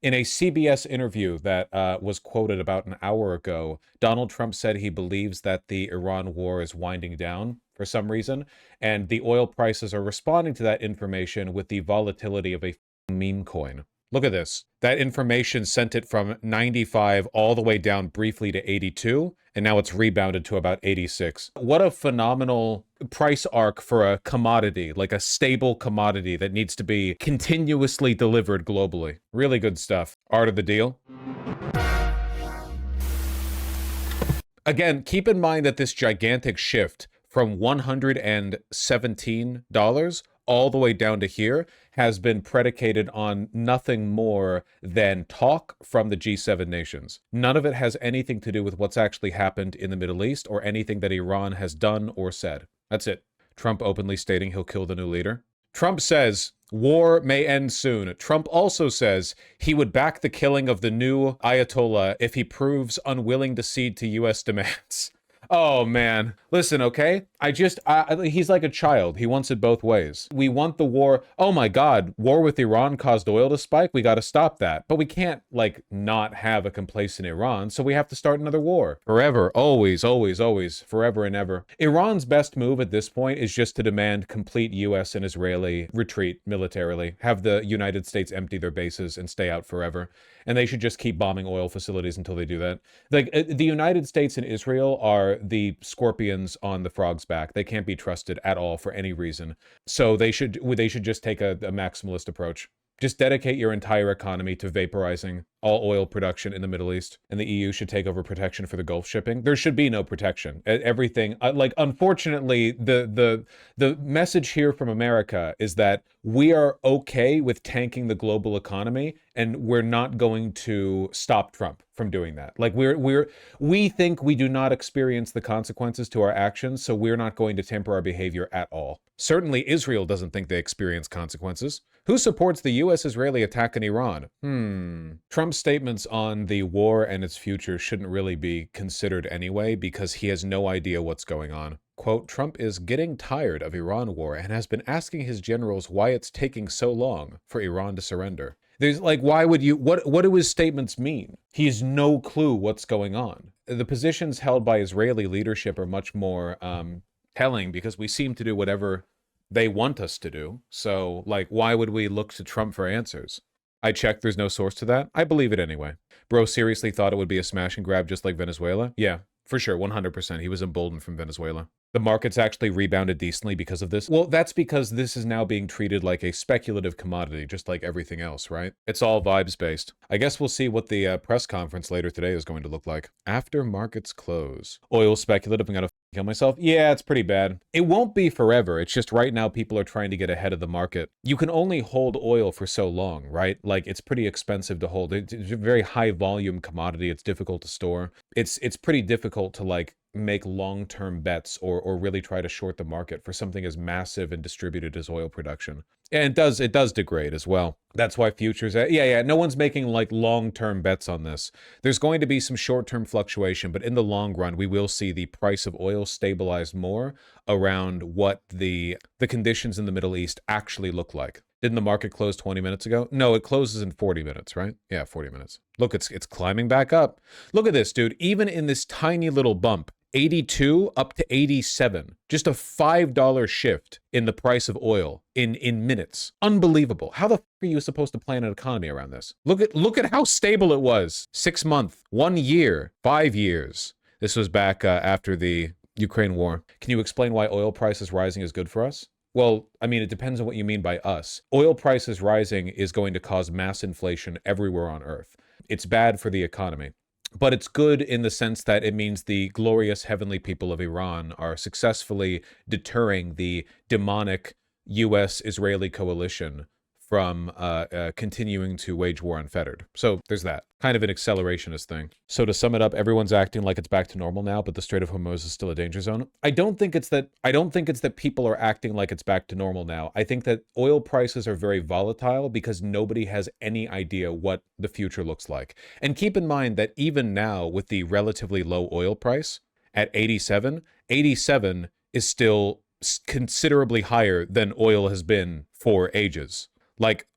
In a CBS interview that was quoted about an hour ago, Donald Trump said he believes that the Iran war is winding down for some reason, and the oil prices are responding to that information with the volatility of a meme coin. Look at this. That information sent it from 95 all the way down briefly to 82, and now it's rebounded to about 86. What a phenomenal price arc for a commodity, like a stable commodity that needs to be continuously delivered globally. Really good stuff. Art of the deal. Again, keep in mind that this gigantic shift from $117 all the way down to here has been predicated on nothing more than talk from the G7 nations. None of it has anything to do with what's actually happened in the Middle East or anything that Iran has done or said. That's it. Trump openly stating he'll kill the new leader. Trump says war may end soon. Trump also says he would back the killing of the new Ayatollah if he proves unwilling to cede to U.S. demands. Oh, man. Listen, okay? He's like a child. He wants it both ways. We want the war. Oh, my God. War with Iran caused oil to spike. We got to stop that. But we can't, not have a complacent Iran, so we have to start another war. Forever. Always, always, always. Forever and ever. Iran's best move at this point is just to demand complete U.S. and Israeli retreat militarily. Have the United States empty their bases and stay out forever. And they should just keep bombing oil facilities until they do that. The United States and Israel are the scorpions on the frog's back. They can't be trusted at all for any reason. So they should just take a maximalist approach. Just dedicate your entire economy to vaporizing all oil production in the Middle East, and the EU should take over protection for the Gulf shipping. There should be no protection. Everything, unfortunately, the message here from America is that we are okay with tanking the global economy, and we're not going to stop Trump from doing that. We think we do not experience the consequences to our actions, so we're not going to temper our behavior at all. Certainly, Israel doesn't think they experience consequences. Who supports the U.S.-Israeli attack in Iran? Trump's statements on the war and its future shouldn't really be considered anyway because he has no idea what's going on. Quote, Trump is getting tired of Iran war and has been asking his generals why it's taking so long for Iran to surrender. There's why would you, what do his statements mean? He has no clue what's going on. The positions held by Israeli leadership are much more telling because we seem to do whatever they want us to do. So, why would we look to Trump for answers? I checked, there's no source to that. I believe it anyway. Bro seriously thought it would be a smash and grab just like Venezuela? Yeah, for sure, 100%. He was emboldened from Venezuela. The market's actually rebounded decently because of this. Well, that's because this is now being treated like a speculative commodity, just like everything else, right? It's all vibes-based. I guess we'll see what the press conference later today is going to look like. After markets close. Oil speculative, I'm gonna kill myself? Yeah, it's pretty bad. It won't be forever. It's just right now people are trying to get ahead of the market. You can only hold oil for so long, right? It's pretty expensive to hold. It's a very high volume commodity. It's difficult to store. It's pretty difficult to make long-term bets or really try to short the market for something as massive and distributed as oil production. And it does degrade as well. That's why futures, no one's making long-term bets on this. There's going to be some short-term fluctuation, but in the long run, we will see the price of oil stabilize more around what the conditions in the Middle East actually look like. Didn't the market close 20 minutes ago? No, it closes in 40 minutes, right? Yeah, 40 minutes. Look, it's climbing back up. Look at this, dude. Even in this tiny little bump, 82 up to 87. Just a $5 shift in the price of oil in minutes. Unbelievable. How the f are you supposed to plan an economy around this? Look at how stable it was. 6 months, 1 year, 5 years. This was back after the Ukraine war. Can you explain why oil prices rising is good for us? Well, I mean, it depends on what you mean by us. Oil prices rising is going to cause mass inflation everywhere on Earth. It's bad for the economy. But it's good in the sense that it means the glorious heavenly people of Iran are successfully deterring the demonic U.S.-Israeli coalition from continuing to wage war unfettered. So there's that. Kind of an accelerationist thing. So to sum it up, everyone's acting like it's back to normal now, but the Strait of Hormuz is still a danger zone. I don't think it's that people are acting like it's back to normal now. I think that oil prices are very volatile because nobody has any idea what the future looks like. And keep in mind that even now with the relatively low oil price at 87 is still considerably higher than oil has been for ages.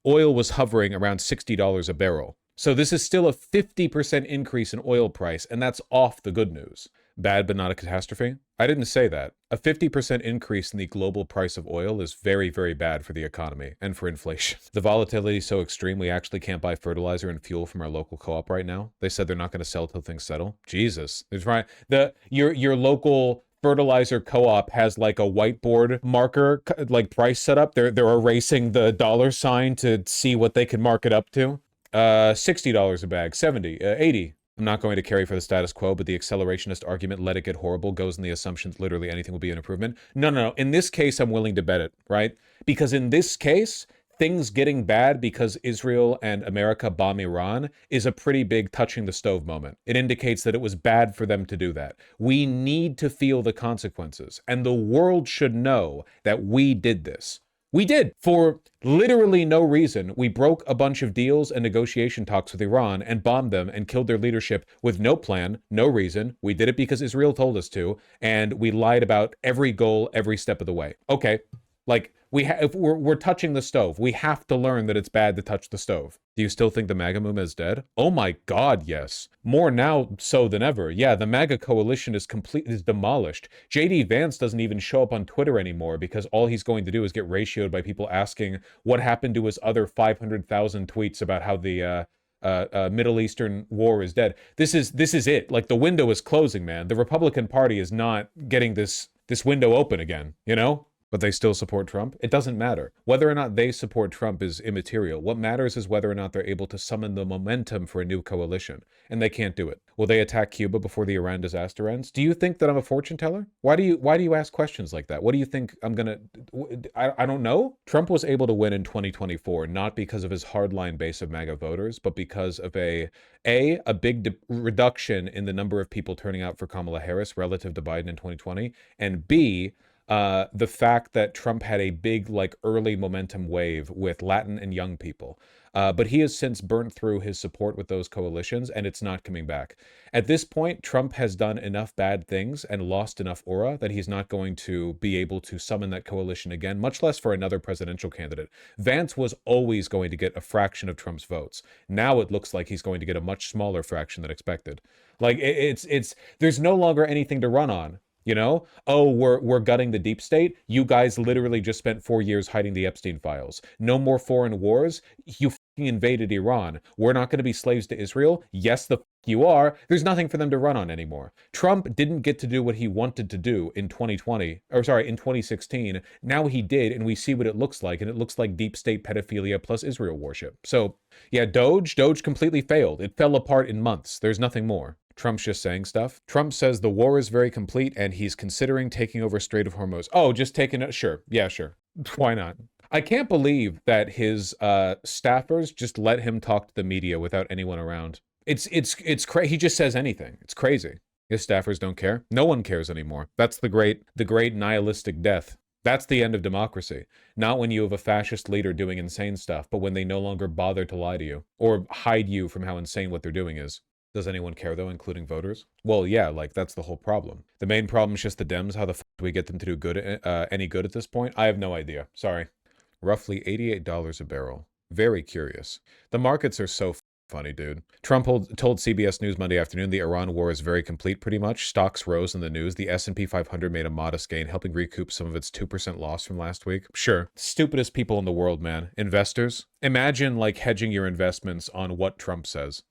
Oil was hovering around $60 a barrel So this is still a 50% increase in oil price, and that's off the good news. Bad but not a catastrophe? I didn't say that. A 50% increase in the global price of oil is very, very bad for the economy and for inflation. The volatility is so extreme we actually can't buy fertilizer and fuel from our local co-op right now. They said they're not going to sell till things settle. Jesus. Your local fertilizer co-op has like a whiteboard marker like price setup. They're erasing the dollar sign to see what they can mark it up to. $60 a bag, 70, 80. I'm not going to carry for the status quo, but the accelerationist argument, let it get horrible, goes in the assumption that literally anything will be an improvement. No. In this case, I'm willing to bet it, right? Because in this case, things getting bad because Israel and America bomb Iran is a pretty big touching the stove moment. It indicates that it was bad for them to do that. We need to feel the consequences, and the world should know that we did this. We did. For literally no reason, we broke a bunch of deals and negotiation talks with Iran and bombed them and killed their leadership with no plan, no reason. We did it because Israel told us to, and we lied about every goal every step of the way. Okay, like if we're touching the stove, we have to learn that it's bad to touch the stove. Do you still think the MAGA movement is dead? Oh my God, yes. More now so than ever. Yeah, the MAGA coalition is demolished. JD Vance doesn't even show up on Twitter anymore because all he's going to do is get ratioed by people asking what happened to his other 500,000 tweets about how the Middle Eastern war is dead. This is it. Like, the window is closing, man. The Republican Party is not getting this window open again, you know? But they still support Trump? It doesn't matter. Whether or not they support Trump is immaterial. What matters is whether or not they're able to summon the momentum for a new coalition. And they can't do it. Will they attack Cuba before the Iran disaster ends? Do you think that I'm a fortune teller? Why do you ask questions like that? What do you think I'm gonna... I don't know? Trump was able to win in 2024, not because of his hardline base of MAGA voters, but because of a big reduction in the number of people turning out for Kamala Harris relative to Biden in 2020, and B, the fact that Trump had a big, like, early momentum wave with Latin and young people. But he has since burnt through his support with those coalitions, and it's not coming back. At this point, Trump has done enough bad things and lost enough aura that he's not going to be able to summon that coalition again, much less for another presidential candidate. Vance was always going to get a fraction of Trump's votes. Now it looks like he's going to get a much smaller fraction than expected. Like, there's no longer anything to run on. You know, oh, we're gutting the deep state. You guys literally just spent 4 years hiding the Epstein files. No more foreign wars. You fucking invaded Iran. We're not going to be slaves to Israel. Yes, the fuck you are. There's nothing for them to run on anymore. Trump didn't get to do what he wanted to do in 2016. Now he did, and we see what it looks like, and it looks like deep state pedophilia plus Israel worship. So yeah, Doge completely failed. It fell apart in months. There's nothing more. Trump's just saying stuff. Trump says the war is very complete and he's considering taking over Strait of Hormuz. Oh, just taking it? Sure. Yeah, sure. Why not? I can't believe that his staffers just let him talk to the media without anyone around. It's crazy. He just says anything. It's crazy. His staffers don't care. No one cares anymore. That's the great nihilistic death. That's the end of democracy. Not when you have a fascist leader doing insane stuff, but when they no longer bother to lie to you or hide you from how insane what they're doing is. Does anyone care, though, including voters? Well, yeah, like, that's the whole problem. The main problem is just the Dems. How the f*** do we get them to do good, any good at this point? I have no idea. Sorry. Roughly $88 a barrel. Very curious. The markets are so funny, dude. Trump told CBS News Monday afternoon the Iran war is very complete, pretty much. Stocks rose in the news. The S&P 500 made a modest gain, helping recoup some of its 2% loss from last week. Sure. Stupidest people in the world, man. Investors. Imagine, like, hedging your investments on what Trump says.